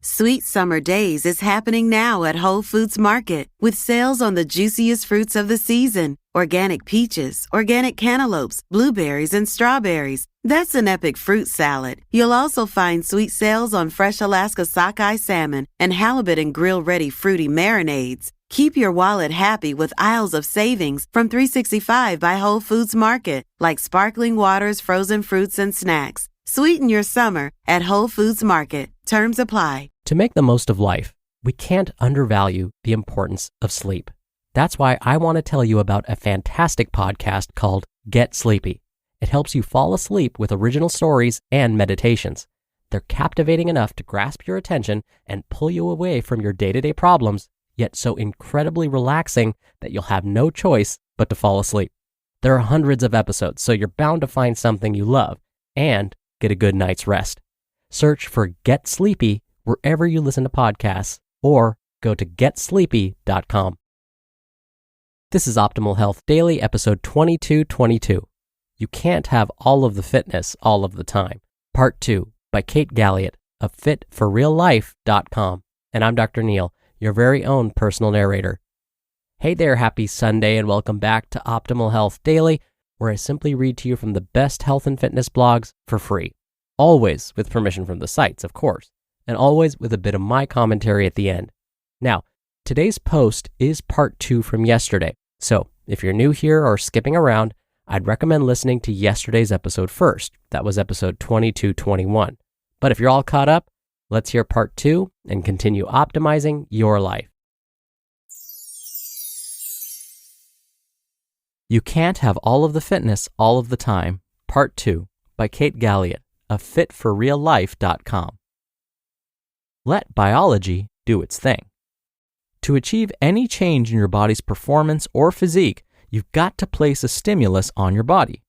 Sweet Summer Days is happening now at Whole Foods Market with sales on the juiciest fruits of the season. Organic peaches, organic cantaloupes, blueberries, and strawberries. That's an epic fruit salad. You'll also find sweet sales on fresh Alaska sockeye salmon and halibut and grill-ready fruity marinades. Keep your wallet happy with aisles of savings from $3.65 by Whole Foods Market, like sparkling waters, frozen fruits, and snacks. Sweeten your summer at Whole Foods Market. Terms apply. To make the most of life, we can't undervalue the importance of sleep. That's why I want to tell you about a fantastic podcast called Get Sleepy. It helps you fall asleep with original stories and meditations. They're captivating enough to grasp your attention and pull you away from your day-to-day problems, yet so incredibly relaxing that you'll have no choice but to fall asleep. There are hundreds of episodes, so you're bound to find something you love and get a good night's rest. Search for Get Sleepy wherever you listen to podcasts or go to getsleepy.com. This is Optimal Health Daily, episode 2222. You Can't Have All of the Fitness All of the Time, Part 2 by Kate Galliett of fitforreallife.com. And I'm Dr. Neil, your very own personal narrator. Hey there, happy Sunday, and welcome back to Optimal Health Daily, where I simply read to you from the best health and fitness blogs for free. Always with permission from the sites, of course, and always with a bit of my commentary at the end. Now, today's post is part 2 from yesterday, so if you're new here or skipping around, I'd recommend listening to yesterday's episode first. That was episode 2221. But if you're all caught up, let's hear part 2 and continue optimizing your life. You Can't Have All of the Fitness All of the Time, Part 2 by Kate Galliett of fitforreallife.com. Let biology do its thing. To achieve any change in your body's performance or physique, you've got to place a stimulus on your body.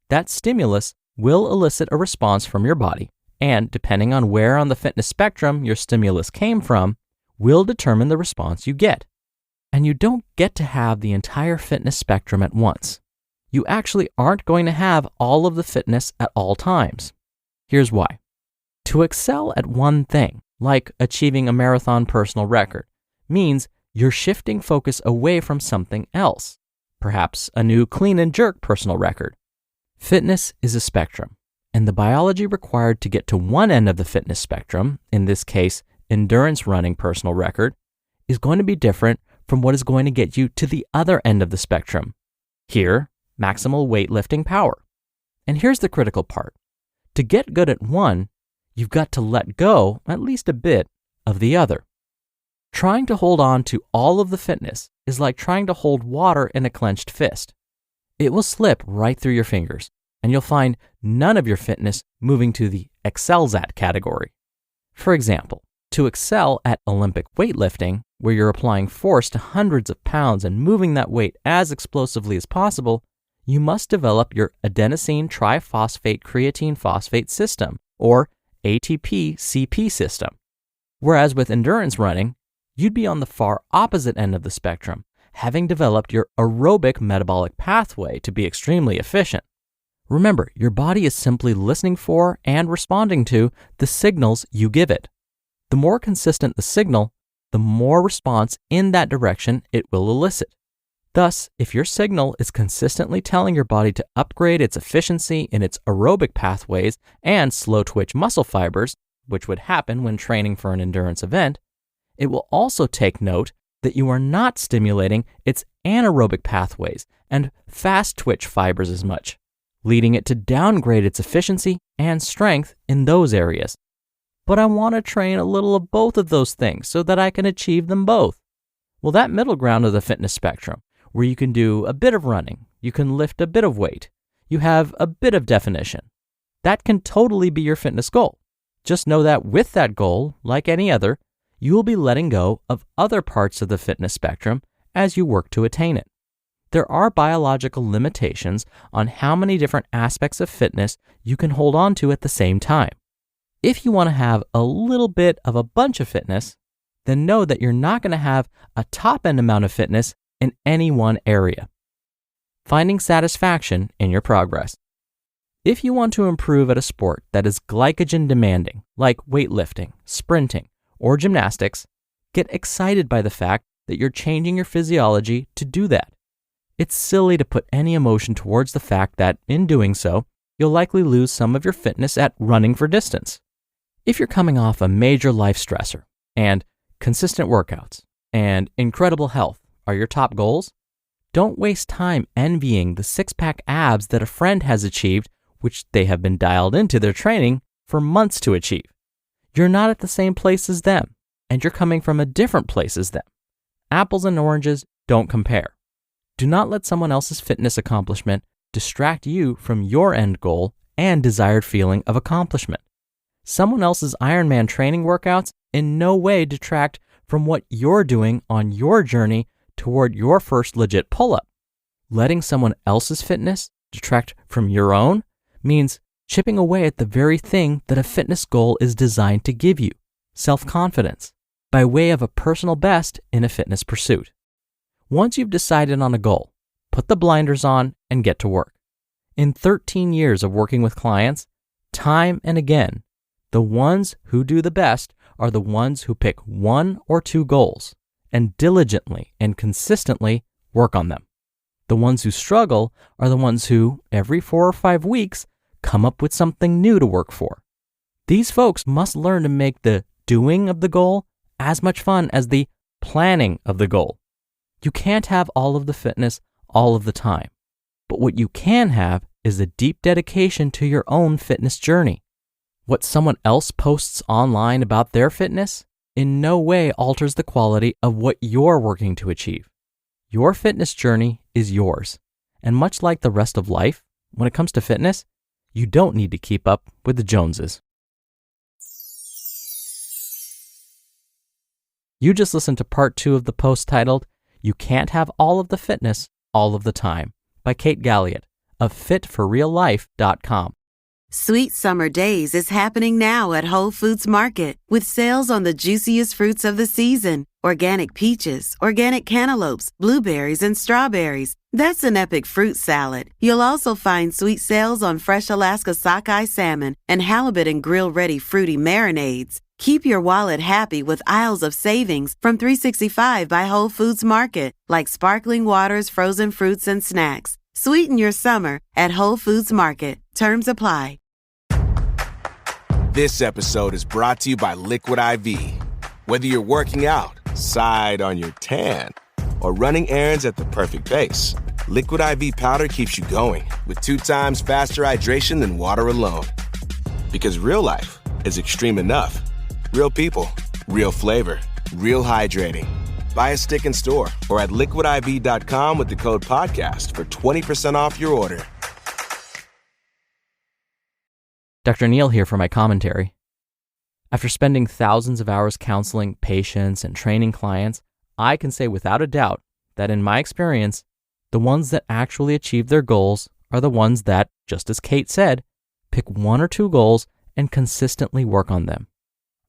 That stimulus will elicit a response from your body, and depending on where on the fitness spectrum your stimulus came from, will determine the response you get. And you don't get to have the entire fitness spectrum at once. You actually aren't going to have all of the fitness at all times. Here's why. To excel at one thing, like achieving a marathon personal record, means you're shifting focus away from something else, perhaps a new clean and jerk personal record. Fitness is a spectrum, and the biology required to get to one end of the fitness spectrum, in this case, endurance running personal record, is going to be different from what is going to get you to the other end of the spectrum. Here, maximal weightlifting power. And here's the critical part. To get good at one, you've got to let go, at least a bit, of the other. Trying to hold on to all of the fitness is like trying to hold water in a clenched fist. It will slip right through your fingers, and you'll find none of your fitness moving to the excels at category. For example, to excel at Olympic weightlifting, where you're applying force to hundreds of pounds and moving that weight as explosively as possible, you must develop your adenosine triphosphate creatine phosphate system, or ATP-CP system. Whereas with endurance running, you'd be on the far opposite end of the spectrum, having developed your aerobic metabolic pathway to be extremely efficient. Remember, your body is simply listening for and responding to the signals you give it. The more consistent the signal, the more response in that direction it will elicit. Thus, if your signal is consistently telling your body to upgrade its efficiency in its aerobic pathways and slow twitch muscle fibers, which would happen when training for an endurance event, it will also take note that you are not stimulating its anaerobic pathways and fast twitch fibers as much, leading it to downgrade its efficiency and strength in those areas. But I want to train a little of both of those things so that I can achieve them both. Well, that middle ground of the fitness spectrum, where you can do a bit of running, you can lift a bit of weight, you have a bit of definition, that can totally be your fitness goal. Just know that with that goal, like any other, you will be letting go of other parts of the fitness spectrum as you work to attain it. There are biological limitations on how many different aspects of fitness you can hold on to at the same time. If you want to have a little bit of a bunch of fitness, then know that you're not going to have a top-end amount of fitness in any one area. Finding satisfaction in your progress. If you want to improve at a sport that is glycogen demanding, like weightlifting, sprinting, or gymnastics, get excited by the fact that you're changing your physiology to do that. It's silly to put any emotion towards the fact that, in doing so, you'll likely lose some of your fitness at running for distance. If you're coming off a major life stressor and consistent workouts and incredible health are your top goals, don't waste time envying the six-pack abs that a friend has achieved, which they have been dialed into their training for months to achieve. You're not at the same place as them, and you're coming from a different place as them. Apples and oranges don't compare. Do not let someone else's fitness accomplishment distract you from your end goal and desired feeling of accomplishment. Someone else's Ironman training workouts in no way detract from what you're doing on your journey toward your first legit pull-up. Letting someone else's fitness detract from your own means chipping away at the very thing that a fitness goal is designed to give you, self-confidence, by way of a personal best in a fitness pursuit. Once you've decided on a goal, put the blinders on and get to work. In 13 years of working with clients, time and again, the ones who do the best are the ones who pick one or two goals and diligently and consistently work on them. The ones who struggle are the ones who, every 4 or 5 weeks, come up with something new to work for. These folks must learn to make the doing of the goal as much fun as the planning of the goal. You can't have all of the fitness all of the time, but what you can have is a deep dedication to your own fitness journey. What someone else posts online about their fitness in no way alters the quality of what you're working to achieve. Your fitness journey is yours, and much like the rest of life, when it comes to fitness, you don't need to keep up with the Joneses. You just listened to part 2 of the post titled, "You Can't Have All of the Fitness All of the Time" by Kate Galliett of fitforreallife.com. Sweet Summer Days is happening now at Whole Foods Market with sales on the juiciest fruits of the season. Organic peaches, organic cantaloupes, blueberries, and strawberries. That's an epic fruit salad. You'll also find sweet sales on fresh Alaska sockeye salmon and halibut and grill-ready fruity marinades. Keep your wallet happy with aisles of savings from $3.65 by Whole Foods Market, like sparkling waters, frozen fruits, and snacks. Sweeten your summer at Whole Foods Market. Terms apply. This episode is brought to you by Liquid IV. Whether you're working out, side on your tan, or running errands at the perfect pace, Liquid IV powder keeps you going with 2 times faster hydration than water alone. Because real life is extreme enough. Real people, real flavor, real hydrating. Buy a stick in store or at liquidiv.com with the code podcast for 20% off your order. Dr. Neal here for my commentary. After spending thousands of hours counseling patients and training clients, I can say without a doubt that in my experience, the ones that actually achieve their goals are the ones that, just as Kate said, pick 1 or 2 goals and consistently work on them.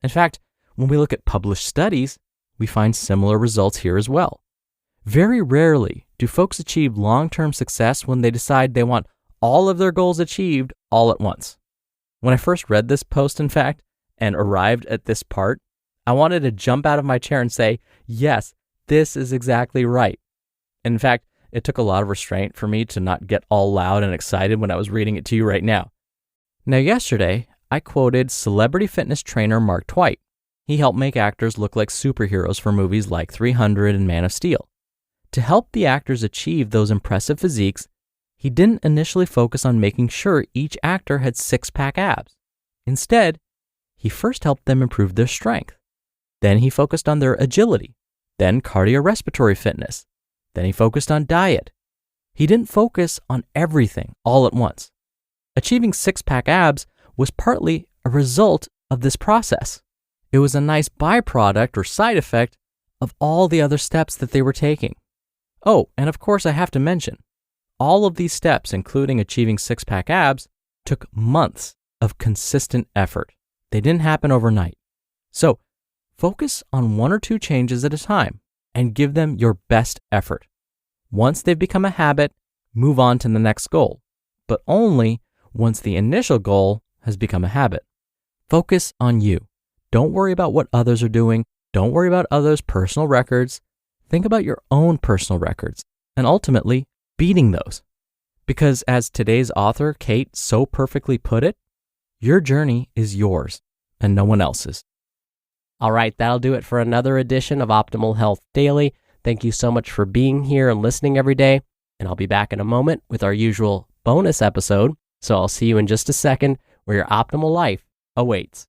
In fact, when we look at published studies, we find similar results here as well. Very rarely do folks achieve long-term success when they decide they want all of their goals achieved all at once. When I first read this post, in fact, and arrived at this part, I wanted to jump out of my chair and say, yes, this is exactly right. In fact, it took a lot of restraint for me to not get all loud and excited when I was reading it to you right now. Now, yesterday, I quoted celebrity fitness trainer Mark Twight. He helped make actors look like superheroes for movies like 300 and Man of Steel. To help the actors achieve those impressive physiques, he didn't initially focus on making sure each actor had 6-pack abs. Instead, he first helped them improve their strength. Then he focused on their agility, then cardiorespiratory fitness. Then he focused on diet. He didn't focus on everything all at once. Achieving 6-pack abs was partly a result of this process. It was a nice byproduct or side effect of all the other steps that they were taking. Oh, and of course I have to mention, all of these steps, including achieving 6-pack abs, took months of consistent effort. They didn't happen overnight. So, focus on 1 or 2 changes at a time and give them your best effort. Once they've become a habit, move on to the next goal, but only once the initial goal has become a habit. Focus on you. Don't worry about what others are doing. Don't worry about others' personal records. Think about your own personal records and ultimately beating those. Because as today's author, Kate, so perfectly put it, your journey is yours and no one else's. All right, that'll do it for another edition of Optimal Health Daily. Thank you so much for being here and listening every day. And I'll be back in a moment with our usual bonus episode. So I'll see you in just a second where your optimal life awaits.